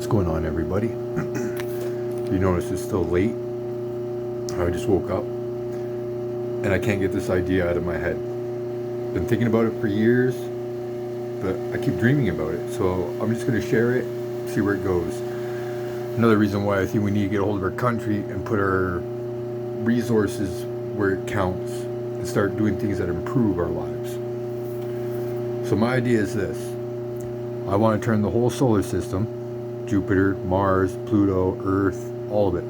What's going on, everybody? You notice it's still late. I just woke up and I can't get this idea out of my head. Been thinking about it for years, but I keep dreaming about it. So I'm just going to share it, see where it goes. Another reason why I think we need to get a hold of our country and put our resources where it counts and start doing things that improve our lives. So my idea is this. I want to turn the whole solar system, Jupiter, Mars, Pluto, Earth, all of it,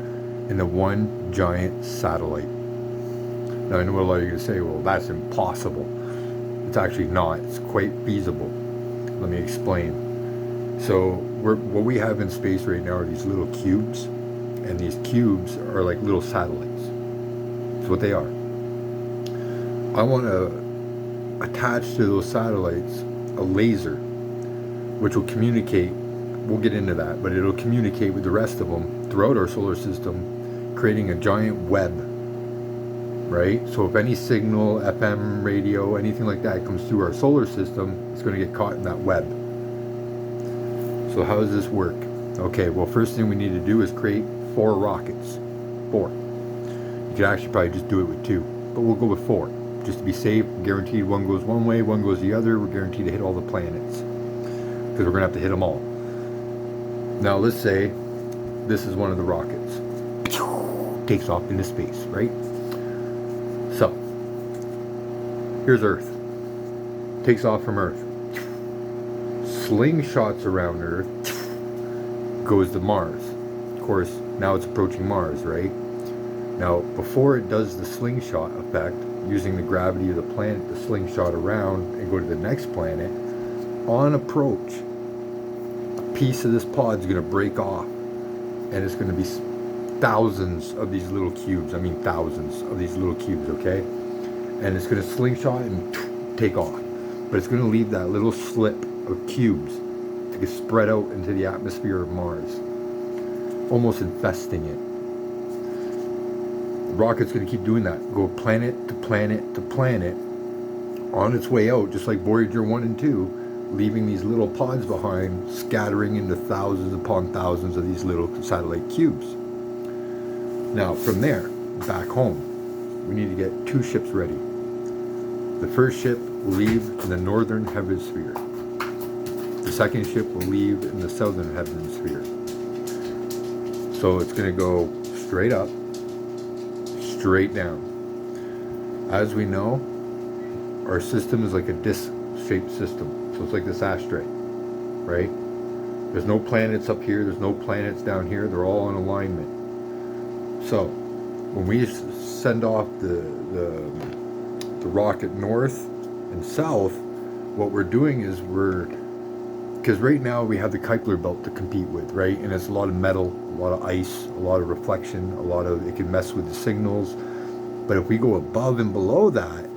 into one giant satellite. Now I know a lot of you are going to say, well, that's impossible. It's actually not. It's quite feasible. Let me explain. So what we have in space right now are these little cubes, and these cubes are like little satellites. That's what they are. I want to attach to those satellites a laser, which will communicate. We'll get into that, but it'll communicate with the rest of them throughout our solar system, creating a giant web, right? So if any signal, FM, radio, anything like that comes through our solar system, it's going to get caught in that web. So how does this work? Okay, well, first thing we need to do is create 4 rockets. 4. You could actually probably just do it with 2, but we'll go with 4. Just to be safe, guaranteed one goes one way, one goes the other. We're guaranteed to hit all the planets, because we're going to have to hit them all. Now let's say this is one of the rockets. Takes off into space, right? So, here's Earth. Takes off from Earth. Slingshots around Earth. Goes to Mars. Of course, now it's approaching Mars, right? Now, before it does the slingshot effect, using the gravity of the planet to slingshot around and go to the next planet, on approach, piece of this pod is going to break off, and it's going to be thousands of these little cubes. I mean thousands of these little cubes, okay? And it's going to slingshot and take off, but it's going to leave that little slip of cubes to get spread out into the atmosphere of Mars, almost infesting it. The rocket's going to keep doing that, go planet to planet to planet, on its way out, just like Voyager 1 and 2, leaving these little pods behind, scattering into thousands upon thousands of these little satellite cubes. Now, from there, back home, we need to get 2 ships ready. The first ship will leave in the northern hemisphere. The second ship will leave in the southern hemisphere. So it's going to go straight up, straight down. As we know, our system is like a disc-shaped system. So it's like this ashtray, right? There's no planets up here, there's no planets down here, they're all in alignment. So when we send off the rocket north and south, what we're doing is because right now we have the Kuiper belt to compete with, right? And it's a lot of metal, a lot of ice, a lot of reflection, it can mess with the signals. But if we go above and below that,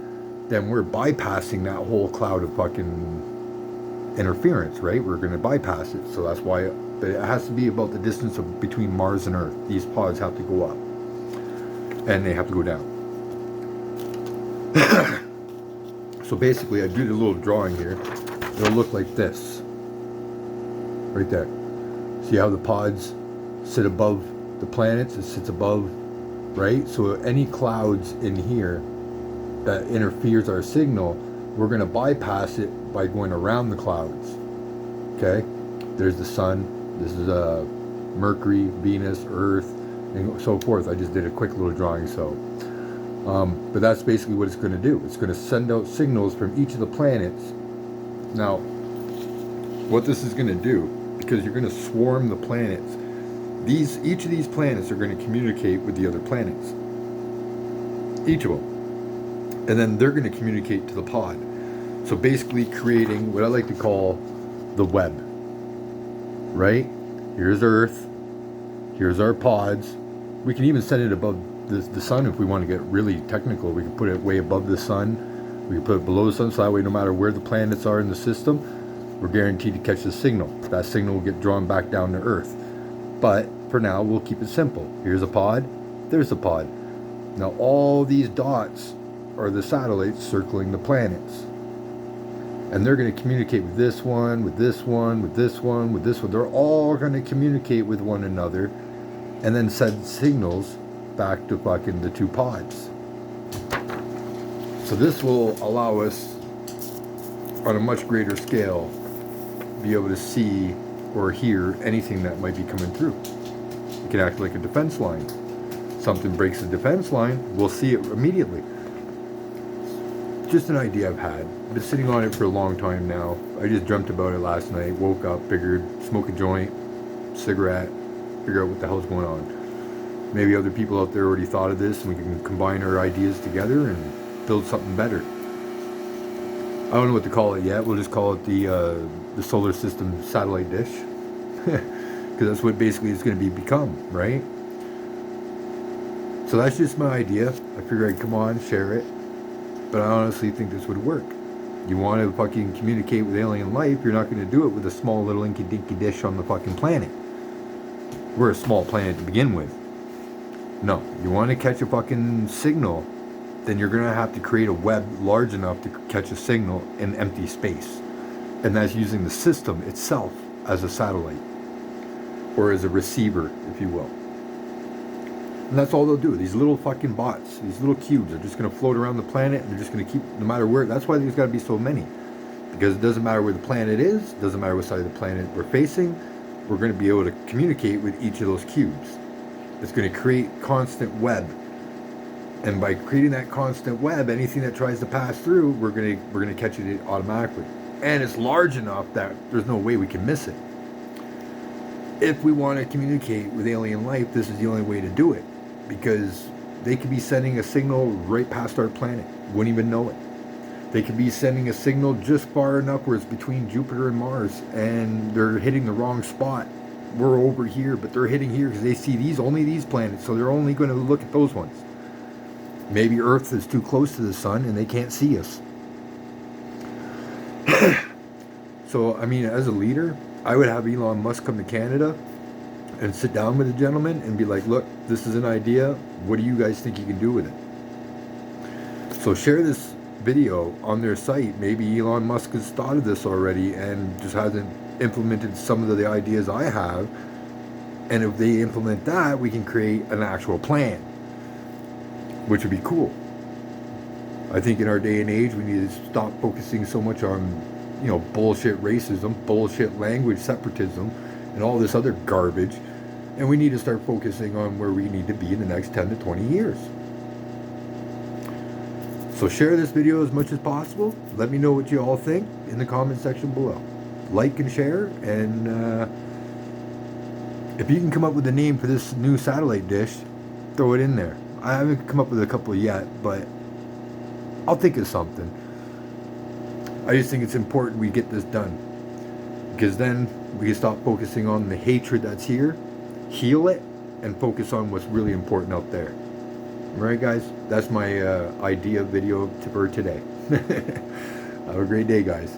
then we're bypassing that whole cloud of fucking interference, right? We're going to bypass it. So that's why it has to be about the distance between Mars and Earth. These pods have to go up, and they have to go down. So basically, I do the little drawing here. It'll look like this, right there. See how the pods sit above the planets? It sits above, right? So any clouds in here that interferes our signal, we're going to bypass it by going around the clouds. Okay? There's the sun. This is Mercury, Venus, Earth, and so forth. I just did a quick little drawing, so. But that's basically what it's going to do. It's going to send out signals from each of the planets. Now, what this is going to do, because you're going to swarm the planets, each of these planets are going to communicate with the other planets. Each of them. And then they're going to communicate to the pod. So basically creating what I like to call the web. Right? Here's Earth. Here's our pods. We can even send it above the sun if we want to get really technical. We can put it way above the sun. We can put it below the sun, so that way no matter where the planets are in the system, we're guaranteed to catch the signal. That signal will get drawn back down to Earth. But for now, we'll keep it simple. Here's a pod. There's a pod. Now all these dots are the satellites circling the planets. And they're going to communicate with this one, with this one, with this one, with this one. They're all going to communicate with one another and then send signals back to fucking the two pods. So this will allow us on a much greater scale be able to see or hear anything that might be coming through. It can act like a defense line. Something breaks the defense line, we'll see it immediately. Just an idea I've had. I've been sitting on it for a long time now. I just dreamt about it last night, woke up, figured, smoke a joint, cigarette, figure out what the hell's going on. Maybe other people out there already thought of this and we can combine our ideas together and build something better. I don't know what to call it yet. We'll just call it the solar system satellite dish. Because that's what basically it's going to become, right? So that's just my idea. I figured I'd come on, share it. But I honestly think this would work. You want to fucking communicate with alien life, you're not going to do it with a small little inky dinky dish on the fucking planet. We're a small planet to begin with. No, you want to catch a fucking signal, then you're going to have to create a web large enough to catch a signal in empty space. And that's using the system itself as a satellite. Or as a receiver, if you will. And that's all they'll do. These little fucking bots, these little cubes are just going to float around the planet and they're just going to keep, no matter where. That's why there's got to be so many. Because it doesn't matter where the planet is, doesn't matter what side of the planet we're facing, we're going to be able to communicate with each of those cubes. It's going to create constant web. And by creating that constant web, anything that tries to pass through, we're going to catch it automatically. And it's large enough that there's no way we can miss it. If we want to communicate with alien life, this is the only way to do it. Because they could be sending a signal right past our planet. Wouldn't even know it. They could be sending a signal just far enough where it's between Jupiter and Mars and they're hitting the wrong spot. We're over here, but they're hitting here because they see only these planets, so they're only going to look at those ones. Maybe Earth is too close to the sun and they can't see us. So, I mean, as a leader, I would have Elon Musk come to Canada and sit down with the gentleman and be like, look, this is an idea. What do you guys think you can do with it? So share this video on their site. Maybe Elon Musk has thought of this already and just hasn't implemented some of the ideas I have. And if they implement that, we can create an actual plan, which would be cool. I think in our day and age, we need to stop focusing so much on, bullshit racism, bullshit language separatism, and all this other garbage. And we need to start focusing on where we need to be in the next 10 to 20 years. So share this video as much as possible. Let me know what you all think in the comment section below. Like and share, and if you can come up with a name for this new satellite dish, throw it in there. I haven't come up with a couple yet, but I'll think of something. I just think it's important we get this done. Because then we can stop focusing on the hatred that's here, heal it, and focus on what's really important out there. Alright guys, that's my idea video for today. Have a great day guys.